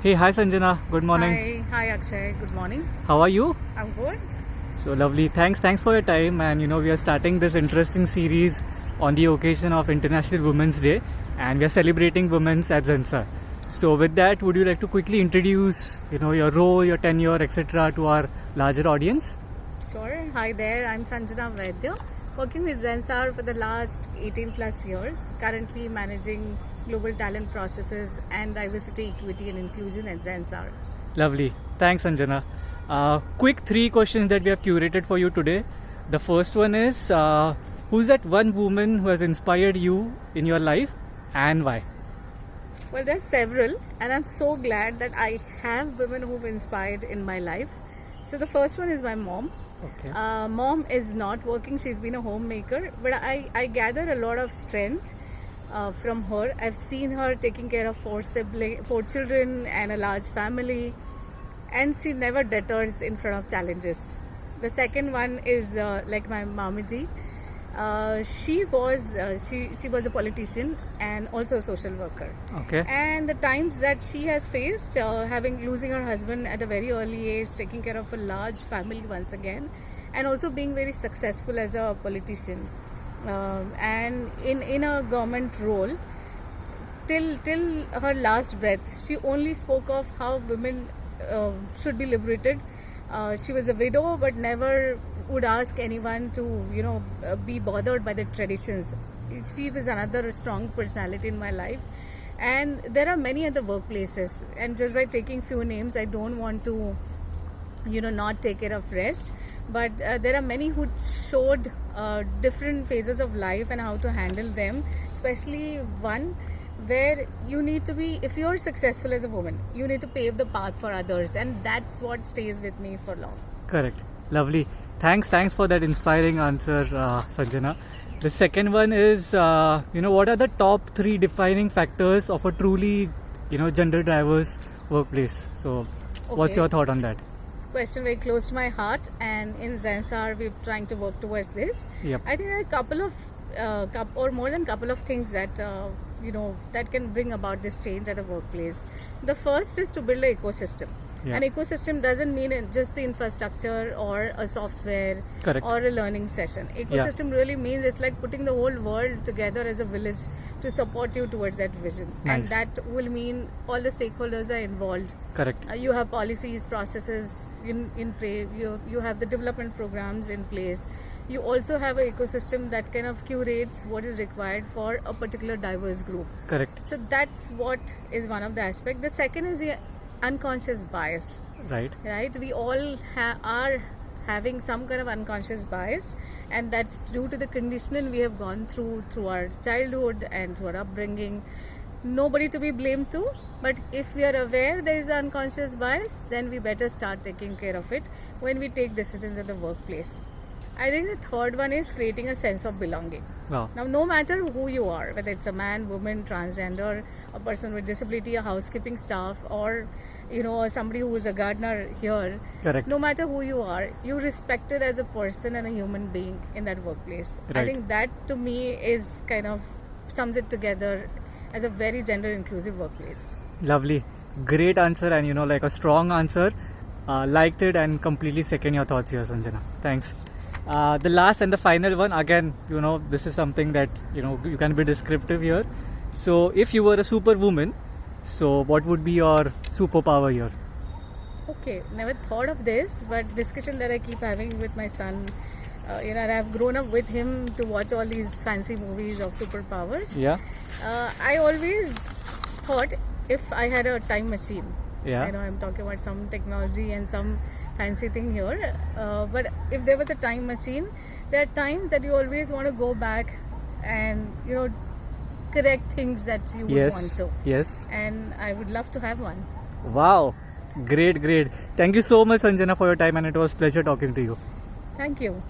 Hey, hi Sanjana. Good morning. Hi Akshay. Good morning. How are you? I'm good. So lovely. Thanks for your time. And we are starting this interesting series on the occasion of International Women's Day, and we are celebrating women's at Zensar. So with that, would you like to quickly introduce, your role, your tenure, etc., to our larger audience? Sure. Hi there. I'm Sanjana Vaidya, working with Zensar for the last 18 plus years. Currently managing global talent processes and diversity, equity, and inclusion at Zensar. Lovely. Thanks, Sanjana. Quick 3 questions that we have curated for you today. The first one is, who's that one woman who has inspired you in your life and why? Well, there's several, and I'm so glad that I have women who've inspired in my life. So the first one is my mom. Okay. Mom is not working, she's been a homemaker, but I gather a lot of strength from her. I've seen her taking care of 4 children and a large family, and she never deters in front of challenges. The second one is like my mamiji. She was a politician and also a social worker. Okay. And the times that she has faced, losing her husband at a very early age, taking care of a large family once again, and also being very successful as a politician, and in a government role till her last breath, she only spoke of how women should be liberated. She was a widow, but never would ask anyone to be bothered by the traditions. She was another strong personality in my life, and there are many other workplaces, and just by taking few names, I don't want to not take care of rest, but there are many who showed different phases of life and how to handle them, especially one where you need to be, if you're successful as a woman, you need to pave the path for others, and that's what stays with me for long. Correct. Lovely. Thanks for that inspiring answer, Sanjana. The second one is, what are the top 3 defining factors of a truly, gender diverse workplace? So, what's Okay. your thought on that? Question very close to my heart, and in Zensar we're trying to work towards this. Yep. I think there are a couple of or more than couple of things that that can bring about this change at a workplace. The first is to build an ecosystem. Yeah. An ecosystem doesn't mean just the infrastructure or a software. Correct. Or a learning session. Ecosystem really means it's like putting the whole world together as a village to support you towards that vision. Nice. And that will mean all the stakeholders are involved. Correct. You have policies, processes in play. You have the development programs in place. You also have an ecosystem that kind of curates what is required for a particular diverse group. Correct. So that's what is one of the aspects. The second is the unconscious bias. Right. We all are having some kind of unconscious bias, and that's due to the conditioning we have gone through our childhood and through our upbringing. Nobody to be blamed too, but if we are aware there is an unconscious bias, then we better start taking care of it when we take decisions at the workplace. I think the third one is creating a sense of belonging. Wow. Now, no matter who you are, whether it's a man, woman, transgender, a person with disability, a housekeeping staff, or somebody who is a gardener here, Correct. no matter who you are, you're respected as a person and a human being in that workplace. I Right. think that to me is kind of sums it together as a very gender inclusive workplace. Lovely. Great answer, and like a strong answer. Liked it and completely second your thoughts here, Sanjana. Thanks. The last and the final one, again, this is something that, you can be descriptive here. So, if you were a superwoman, so what would be your superpower here? Okay, never thought of this, but discussion that I keep having with my son, and I've grown up with him to watch all these fancy movies of superpowers. Yeah. I always thought if I had a time machine, Yeah. I'm talking about some technology and some fancy thing here, but if there was a time machine, there are times that you always want to go back and correct things that you would want to. Yes. And I would love to have one. Wow. Great. Thank you so much, Sanjana, for your time, and it was pleasure talking to you. Thank you.